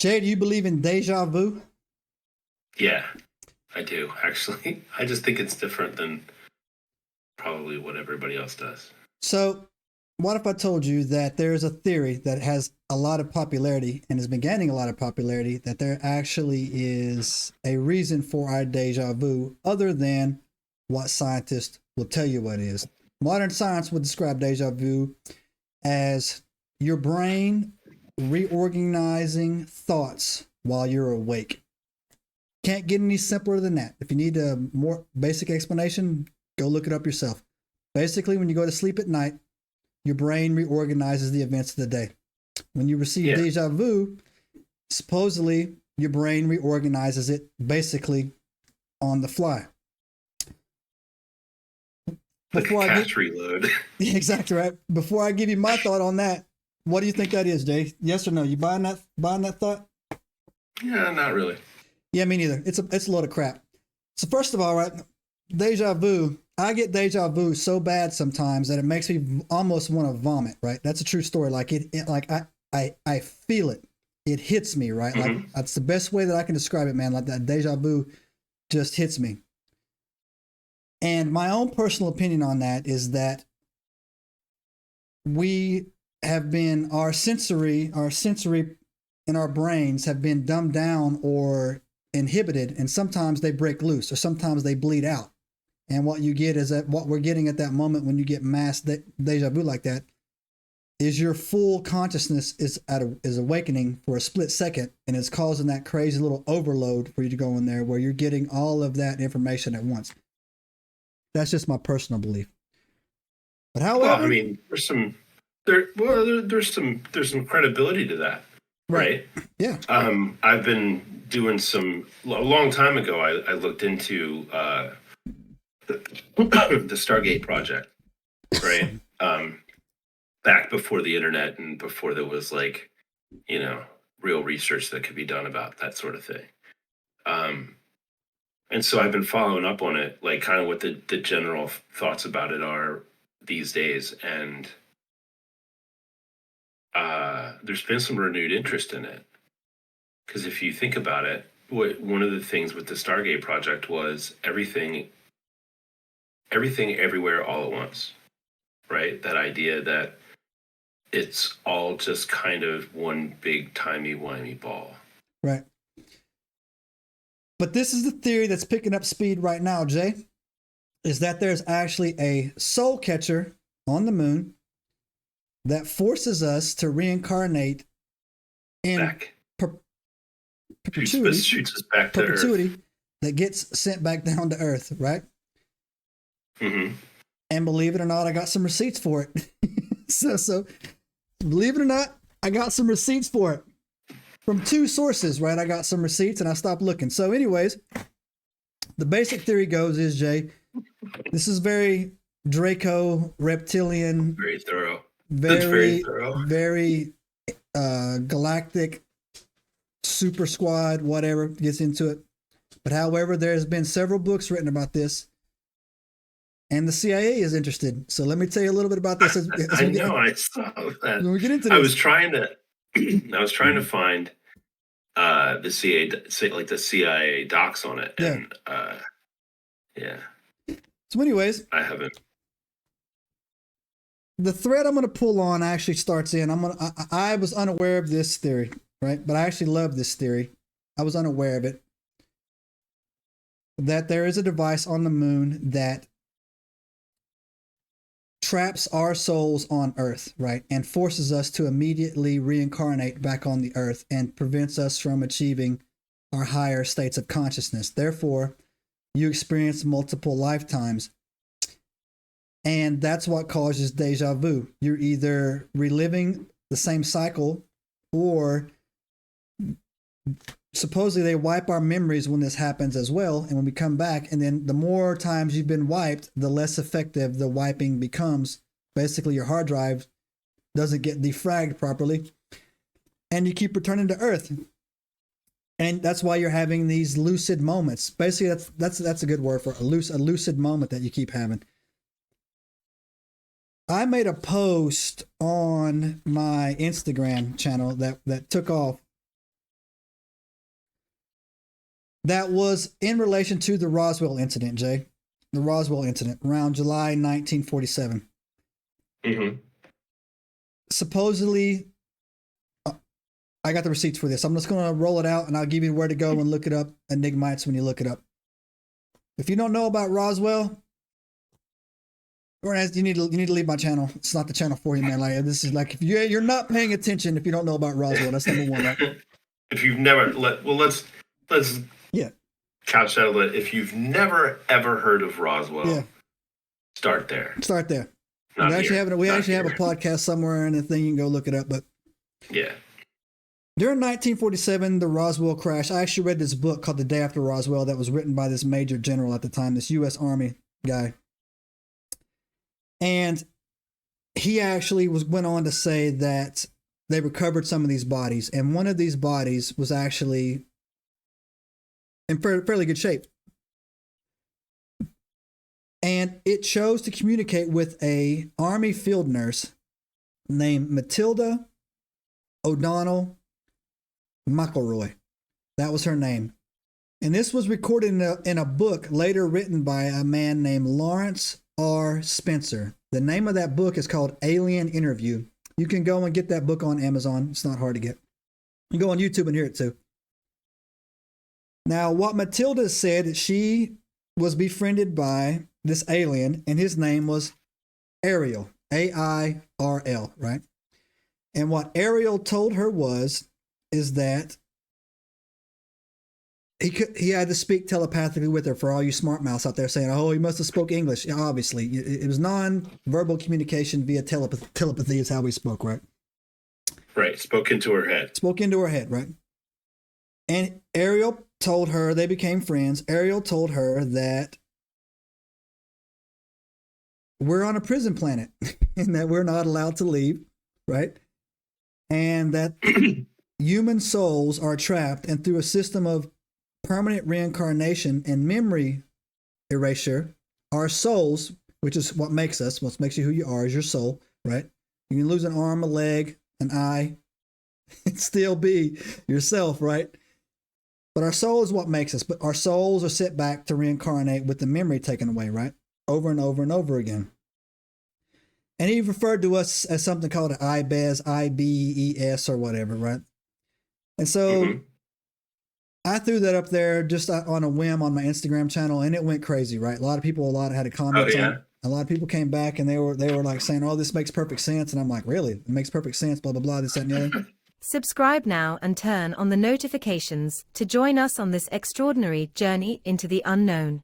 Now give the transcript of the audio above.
Jay, do you believe in deja vu? Yeah, I do actually. I just think it's different than probably what everybody else does. So, what if I told you that there's a theory that has a lot of popularity and has been gaining a lot of popularity, that there actually is a reason for our deja vu other than what scientists will tell you what it is? Modern science would describe deja vu as your brain reorganizing thoughts while you're awake. Can't get any simpler than that. If you need a more basic explanation, go look it up yourself. Basically, when you go to sleep at night, your brain reorganizes the events of the day. When you receive Yeah, deja vu, supposedly your brain reorganizes it basically on the fly. like a Before I get cache reload. exactly right, before I give you my thought on that, what do you think that is, Jay? Yes or no? You buying that thought? Yeah, not really. Yeah, me neither. It's a load of crap. So first of all, right, deja vu. I get deja vu so bad sometimes that it makes me almost want to vomit. Right, that's a true story. Like like I feel it. It hits me. Right, like Hmm. that's the best way that I can describe it, man. Like that deja vu just hits me. And my own personal opinion on that is that we have been our sensory in our brains have been dumbed down or inhibited, and sometimes they break loose or sometimes they bleed out. And what you get is that what we're getting at that moment when you get mass deja vu like that is your full consciousness is awakening for a split second, and it's causing that crazy little overload for you to go in there where you're getting all of that information at once. That's just my personal belief. But Well, I however, mean, there's some credibility to that, right, right? yeah, I've been doing a long time ago. I looked into the Stargate project, right? Back before the internet and before there was like you know real research that could be done about that sort of thing. Um, and so I've been following up on it, like kind of what the general thoughts about it are these days, and there's been some renewed interest in it because if you think about it, one of the things with the Stargate project was everything everywhere all at once, right? That idea that it's all just kind of one big timey-wimey ball. right. But this is the theory that's picking up speed right now, Jay, is that there's actually a soul catcher on the moon that forces us to reincarnate in Back per- shoots us perpetuity, shoots us back to Earth. perpetuity that gets sent back down to Earth, right? Hmm. And believe it or not, I got some receipts for it. So believe it or not, I got some receipts for it from two sources, right? I got some receipts and I stopped looking. So, anyways, the basic theory goes is Jay, this is very Draco reptilian, Very thorough. That's very very, thorough. very galactic super squad, whatever gets into it. But however, there's been several books written about this, and the CIA is interested. So let me tell you a little bit about this as I we get know. I saw that. when we get into I was this. trying to. I was trying to find the like the CIA docs on it, Yeah. and yeah, So, anyways, I haven't. the thread I'm going to pull on actually starts in. I was unaware of this theory, right? But I actually love this theory. I was unaware of it. That there is a device on the moon that traps our souls on Earth, right? And forces us to immediately reincarnate back on the Earth and prevents us from achieving our higher states of consciousness. Therefore, you experience multiple lifetimes. And that's what causes deja vu. You're either reliving the same cycle or supposedly they wipe our memories when this happens as well. And when we come back, and then the more times you've been wiped, the less effective the wiping becomes. Basically, your hard drive doesn't get defragged properly, and you keep returning to Earth. And that's why you're having these lucid moments. Basically, that's a good word for a lucid moment that you keep having. I made a post on my Instagram channel that took off That was in relation to the Roswell incident, Jay. The Roswell incident around July 1947. Mm-hmm. Supposedly, I got the receipts for this. I'm just going to roll it out and I'll give you where to go and look it up. Enigmites when you look it up. If you don't know about Roswell, you need to leave my channel. It's not the channel for you, man. Like this is like if you're not paying attention if you don't know about Roswell. That's number one, right? If you've never let's yeah couch that a little. If you've never ever heard of Roswell, start there. Start there. We actually have a podcast somewhere and a thing you can go look it up. But yeah. During 1947, the Roswell crash, I actually read this book called The Day After Roswell that was written by this major general at the time, this U.S. Army guy. And he actually went on to say that they recovered some of these bodies. And one of these bodies was actually in fairly good shape. And it chose to communicate with a Army field nurse named Matilda O'Donnell McElroy. That was her name. And this was recorded in a book later written by a man named Lawrence R. Spencer. The name of that book is called Alien Interview. You can go and get that book on Amazon. It's not hard to get. You can go on YouTube and hear it too. Now, what Matilda said is she was befriended by this alien, and his name was Ariel, A-I-R-L, right? And what Ariel told her is that he had to speak telepathically with her. For all you smart mouths out there saying, oh, he must have spoke English. Yeah, obviously, it was non-verbal communication via telepathy is how we spoke, right? Right, spoke into her head. Spoke into her head, right? And Ariel told her, they became friends. Ariel told her that we're on a prison planet and that we're not allowed to leave, right? And that human souls are trapped, and through a system of permanent reincarnation and memory erasure, our souls, which is what makes us, what makes you who you are, is your soul, right? You can lose an arm, a leg, an eye, and still be yourself, right? But our soul is what makes us. But our souls are sent back to reincarnate with the memory taken away, right? Over and over and over again. And he referred to us as something called an IBES, I-B-E-S or whatever, right? And so I threw that up there just on a whim on my Instagram channel, and it went crazy, right? A lot of people had a comment on it. A lot of people came back and they were like saying, oh, this makes perfect sense. And I'm like, really? It makes perfect sense, blah, blah, blah, this, that, and the other. Subscribe now and turn on the notifications to join us on this extraordinary journey into the unknown.